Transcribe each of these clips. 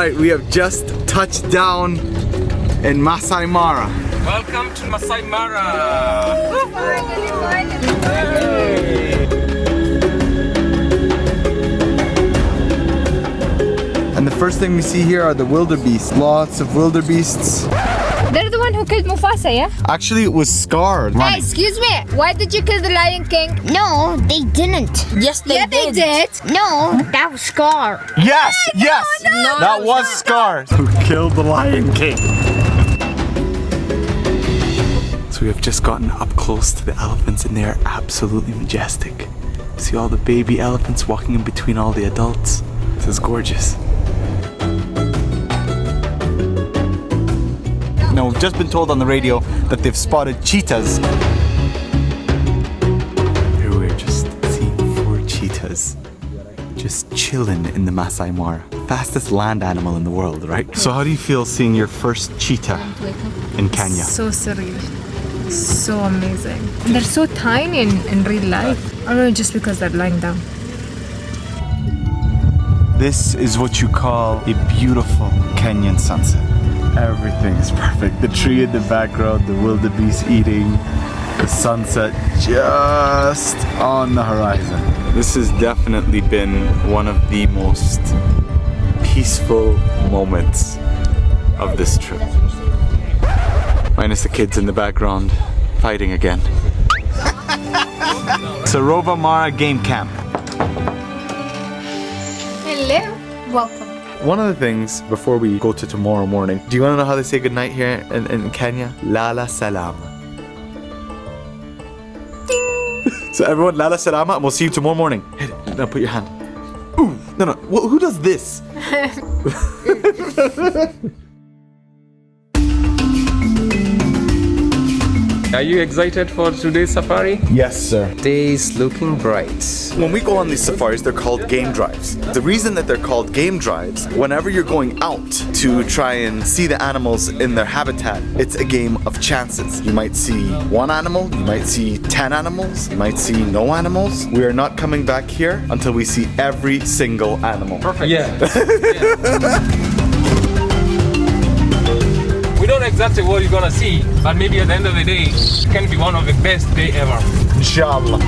Alright, we have just touched down in Masai Mara. Welcome to Masai Mara! And the first thing we see here are the wildebeests. Lots of wildebeests. They're the one who killed Mufasa, yeah? Actually, it was Scar running. Hey, excuse me. Why did you kill the Lion King? No, they didn't. Yes, they did. No, that was Scar. Yes, yes! That was Scar who killed the Lion King. So we have just gotten up close to the elephants and they are absolutely majestic. See all the baby elephants walking in between all the adults. This is gorgeous. Now, we've just been told on the radio that they've spotted cheetahs. Here we're just seeing 4 cheetahs just chilling in the Masai Mara. Fastest land animal in the world, right? So how do you feel seeing your first cheetah in Kenya? So surreal. So amazing. They're so tiny in real life. I don't know, just because they're lying down. This is what you call a beautiful Kenyan sunset. Everything is perfect. The tree in the background, the wildebeest eating, the sunset just on the horizon. This has definitely been one of the most peaceful moments of this trip. Minus the kids in the background fighting again. Sarova Mara Game Camp. Hello. Welcome. One of the things before we go to tomorrow morning, do you want to know how they say goodnight here in Kenya? Lala Salama. So everyone, Lala Salama, and we'll see you tomorrow morning. Hit it. Now put your hand. Ooh, no. Who does this? Are you excited for today's safari? Yes, sir. Day is looking bright. When we go on these safaris, they're called game drives. The reason that they're called game drives, whenever you're going out to try and see the animals in their habitat, it's a game of chances. You might see 1 animal, you might see 10 animals, you might see no animals. We are not coming back here until we see every single animal. Perfect. Yeah. We don't know exactly what you're gonna see, but maybe at the end of the day, it can be one of the best day ever. Inshallah.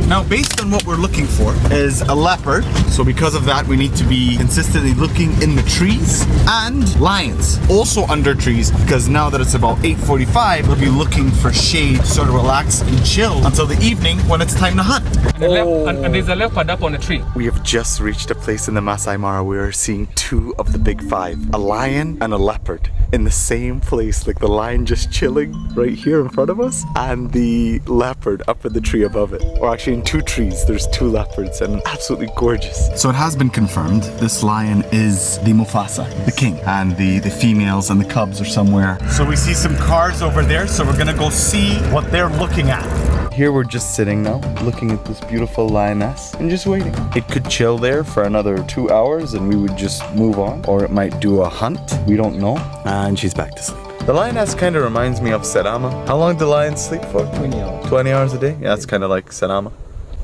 Now, based on what we're looking for is a leopard. So because of that, we need to be consistently looking in the trees, and lions, also under trees, because now that it's about 8:45, we'll be looking for shade to sort of relax and chill until the evening when it's time to hunt. And there's a leopard up on the tree. We have just reached a place in the Masai Mara where we're seeing 2 of the big 5, a lion and a leopard, in the same place. Like the lion just chilling right here in front of us, and the leopard up in the tree above it. Or actually in 2 trees, there's 2 leopards, and absolutely gorgeous. So it has been confirmed, this lion is the Mufasa, the king, and the females and the cubs are somewhere. So we see some cars over there, so we're gonna go see what they're looking at. Here we're just sitting now, looking at this beautiful lioness and just waiting. It could chill there for another 2 hours and we would just move on, or it might do a hunt, we don't know. And she's back to sleep. The lioness kind of reminds me of Sarama. How long do lions sleep for? 20 hours. 20 hours a day? Yeah, that's kind of like Sarama.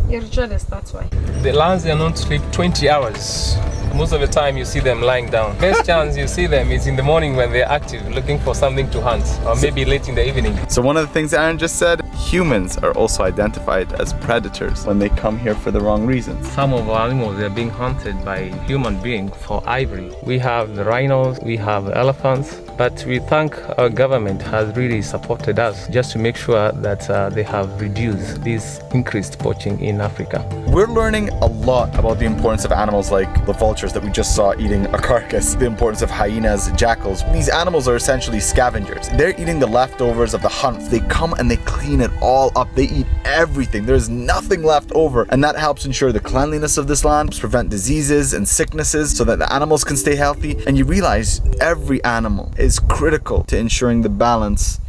You're jealous, that's why. The lions, they are known to sleep 20 hours. Most of the time you see them lying down. Best chance you see them is in the morning when they're active, looking for something to hunt, or maybe late in the evening. So one of the things Aaron just said, humans are also identified as predators when they come here for the wrong reasons. Some of our animals are being hunted by human beings for ivory. We have the rhinos, we have elephants, but we thank our government has really supported us just to make sure that they have reduced this increased poaching in Africa. We're learning a lot about the importance of animals like the vultures that we just saw eating a carcass, the importance of hyenas, jackals. These animals are essentially scavengers. They're eating the leftovers of the hunt. They come and they clean it all up. They eat everything. There's nothing left over, and that helps ensure the cleanliness of this land, prevent diseases and sicknesses so that the animals can stay healthy. And you realize every animal is critical to ensuring the balance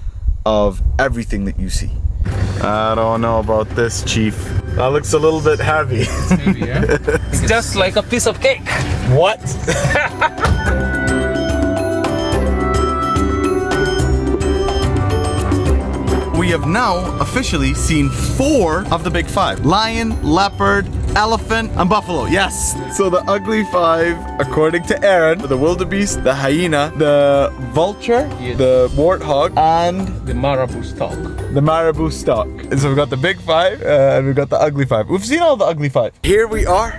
of everything that you see. I don't know about this, Chief. That looks a little bit heavy. It's heavy, yeah? It's just like a piece of cake. What? We have now officially seen 4 of the big 5. Lion, leopard, elephant, and buffalo. Yes. So the ugly five, according to Aaron, the wildebeest, the hyena, the vulture, Yes. the warthog, and The marabou stock. the marabou stock. And so we've got the big five and we've got the ugly five. We've seen all the ugly five. Here we are,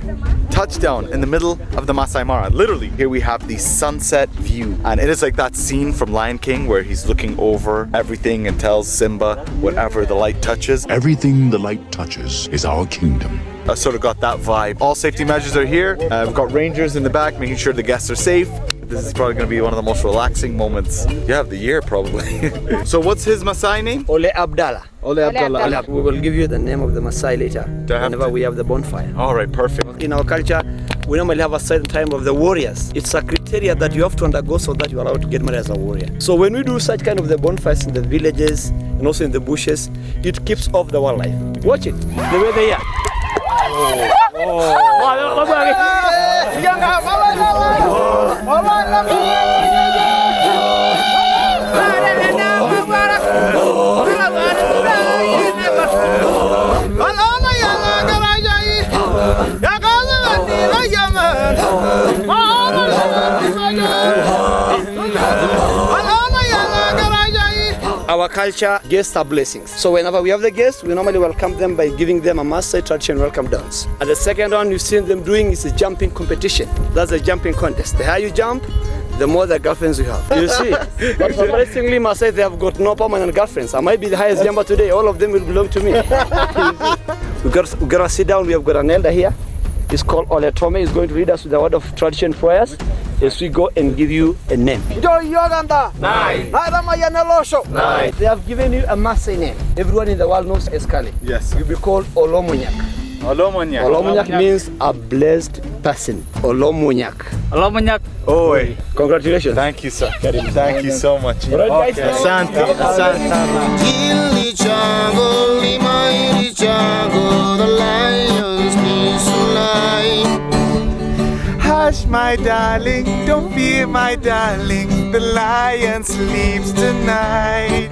touchdown in the middle of the Masai Mara. Literally, here we have the sunset view. And it is like that scene from Lion King where he's looking over everything and tells Simba whatever the light touches. Everything the light touches is our kingdom. I sort of got that vibe. All safety measures are here. We've got rangers in the back making sure the guests are safe. This is probably going to be one of the most relaxing moments of the year, probably. So what's his Masai name? Ole Abdallah. Ole Abdallah. We will give you the name of the Masai later, Do I have whenever to? we have the bonfire. All right, perfect. In our culture, we normally have a certain time of the warriors. It's a criteria that you have to undergo so that you are allowed to get married as a warrior. So when we do such kind of the bonfires in the villages and also in the bushes, it keeps off the wildlife. Watch it, the way they are. Our culture, guests are blessings. So whenever we have the guests, we normally welcome them by giving them a Maasai traditional welcome dance. And the second one you've seen them doing is a jumping competition. That's a jumping contest. The higher you jump, the more the girlfriends you have. You see? But surprisingly, Maasai, they have got no permanent girlfriends. I might be the highest jumper today. All of them will belong to me. we gotta sit down. We have got an elder here. It's called Ole Tome. He's going to lead us with the word of tradition prayers as we go and give you a name. They have given you a Maasai name. Everyone in the world knows Eskali. Yes. You'll be called Olomunyak. Olomonyak. Olomunyak means a blessed person. Olomunyak. Oi. Congratulations. Thank you, sir. Thank you so much. All right, guys. Asante. Asante. Hush, my darling, don't fear, my darling. The lion sleeps tonight.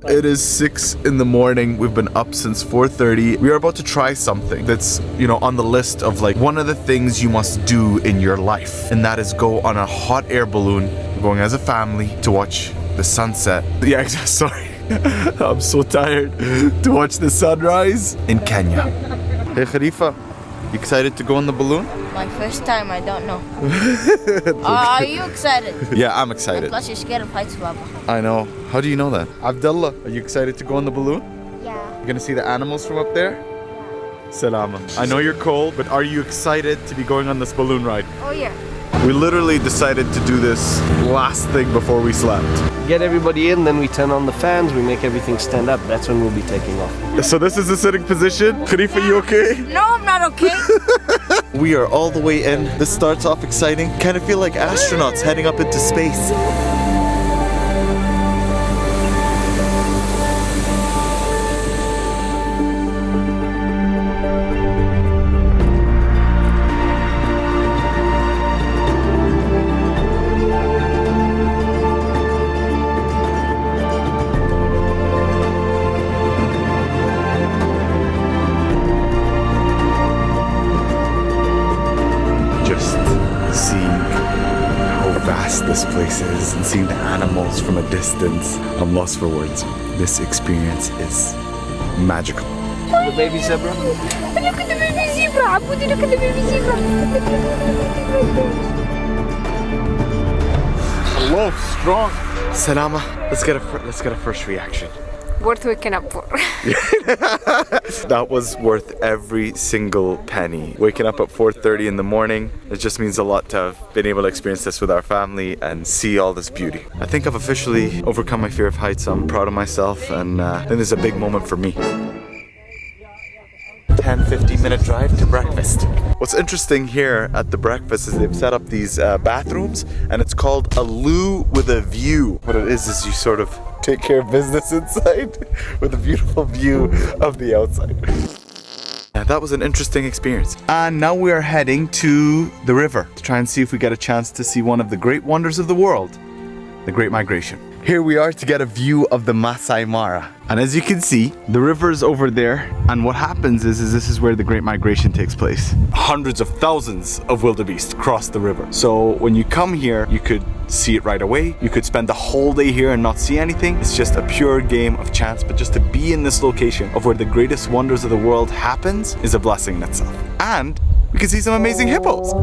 It is 6 in the morning. We've been up since 4:30. We are about to try something that's, on the list of like one of the things you must do in your life. And that is go on a hot air balloon. We're going as a family to watch the sunset. Yeah, sorry. I'm so tired to watch the sunrise in Kenya. Hey Khalifa, you excited to go on the balloon? My first time, I don't know. Are you excited? Yeah, I'm excited. Plus, you're scared of heights, Baba. I know. How do you know that? Abdullah, are you excited to go on the balloon? Yeah. You're gonna see the animals from up there? Salama. I know you're cold, but are you excited to be going on this balloon ride? Oh yeah. We literally decided to do this last thing before we slept. Get everybody in, then we turn on the fans, we make everything stand up. That's when we'll be taking off. So this is the sitting position. Khalifa, you okay? No, I'm not okay. We are all the way in. This starts off exciting. Kind of feel like astronauts heading up into space. This place is and seeing the animals from a distance. I'm lost for words. This experience is magical. The baby zebra. Look at the baby zebra. Abu, look at the baby zebra. Hello, strong. Salama, let's get a first reaction. Worth waking up for. That was worth every single penny. Waking up at 4:30 in the morning, it just means a lot to have been able to experience this with our family and see all this beauty. I think I've officially overcome my fear of heights. I'm proud of myself, and I think this is a big moment for me. 10-15 minute drive to breakfast. What's interesting here at the breakfast is they've set up these bathrooms, and it's called a loo with a view. What it is you sort of take care of business inside with a beautiful view of the outside. Yeah, that was an interesting experience. And now we are heading to the river to try and see if we get a chance to see one of the great wonders of the world, the Great Migration. Here we are to get a view of the Masai Mara. And as you can see, the river is over there. And what happens is this is where the Great Migration takes place. Hundreds of thousands of wildebeest cross the river. So when you come here, you could see it right away. You could spend the whole day here and not see anything. It's just a pure game of chance. But just to be in this location of where the greatest wonders of the world happens is a blessing in itself. And we can see some amazing hippos.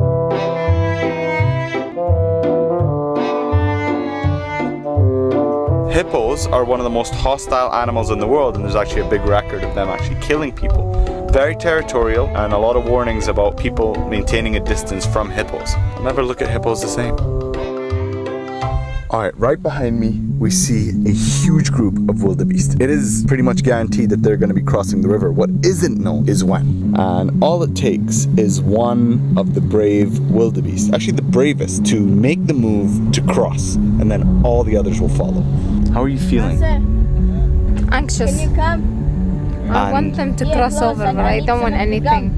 Hippos are one of the most hostile animals in the world, and there's actually a big record of them actually killing people. Very territorial, and a lot of warnings about people maintaining a distance from hippos. I'll never look at hippos the same. Alright, right behind me, we see a huge group of wildebeest. It is pretty much guaranteed that they're going to be crossing the river. What isn't known is when. And all it takes is one of the brave wildebeest, actually the bravest, to make the move to cross. And then all the others will follow. How are you feeling? Anxious. Can you come? I want them to cross over, but I don't want anything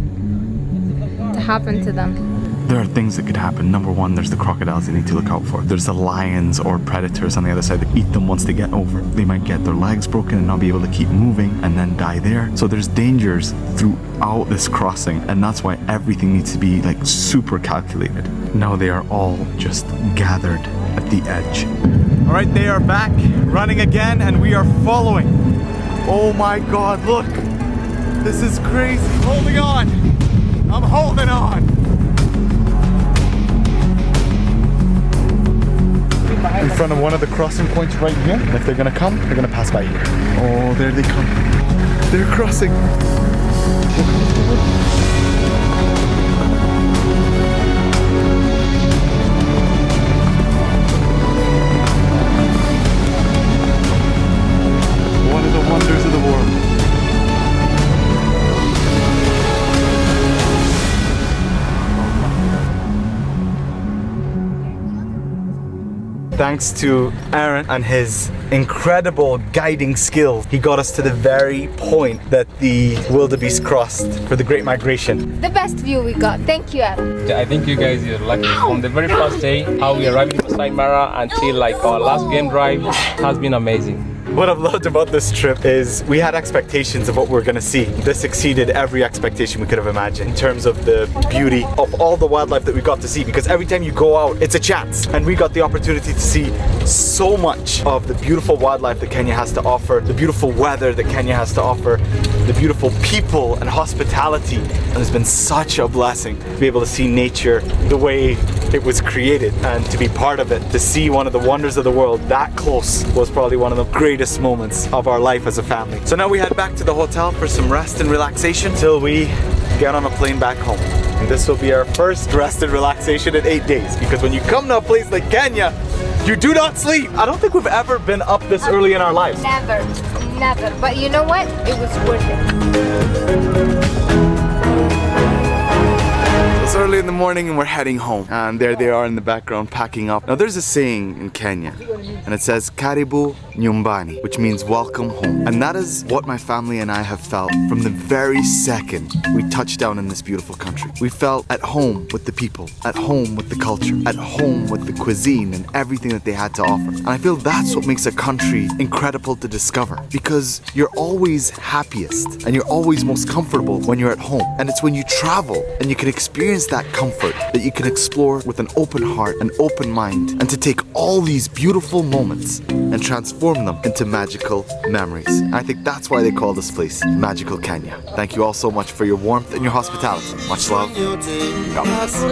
to happen to them. There are things that could happen. Number one, there's the crocodiles you need to look out for. There's the lions or predators on the other side that eat them once they get over. They might get their legs broken and not be able to keep moving and then die there. So there's dangers throughout this crossing, and that's why everything needs to be like super calculated. Now they are all just gathered at the edge. All right, they are back running again, and we are following. Oh my God, look. This is crazy. Holding on. I'm holding on. In front of one of the crossing points right here. And if they're gonna come, they're gonna pass by here. Oh, there they come. They're crossing. One of the wonders of the world. Thanks to Aaron and his incredible guiding skills, he got us to the very point that the wildebeest crossed for the Great Migration. The best view we got. Thank you, Aaron. I think you guys are lucky. From the very first day, how we arrived in Masai Mara until like our last game drive has been amazing. What I've loved about this trip is we had expectations of what we were going to see. This exceeded every expectation we could have imagined in terms of the beauty of all the wildlife that we got to see, because every time you go out, it's a chance. And we got the opportunity to see so much of the beautiful wildlife that Kenya has to offer, the beautiful weather that Kenya has to offer, the beautiful people and hospitality. And it's been such a blessing to be able to see nature the way it was created and to be part of it, to see one of the wonders of the world that close was probably one of the greatest moments of our life as a family. So now we head back to the hotel for some rest and relaxation till we get on a plane back home. And this will be our first rest and relaxation in 8 days, because when you come to a place like Kenya, you do not sleep. I don't think we've ever been up this early in our lives. Never. But you know what? It was worth it. It's early in the morning and we're heading home. And there they are in the background packing up. Now there's a saying in Kenya, and it says Karibu Nyumbani, which means welcome home. And that is what my family and I have felt from the very second we touched down in this beautiful country. We felt at home with the people, at home with the culture, at home with the cuisine and everything that they had to offer. And I feel that's what makes a country incredible to discover, because you're always happiest and you're always most comfortable when you're at home. And it's when you travel and you can experience that comfort that you can explore with an open heart, an open mind, and to take all these beautiful moments and transform them into magical memories. I think that's why they call this place Magical Kenya. Thank you all so much for your warmth and your hospitality. Much love. God bless.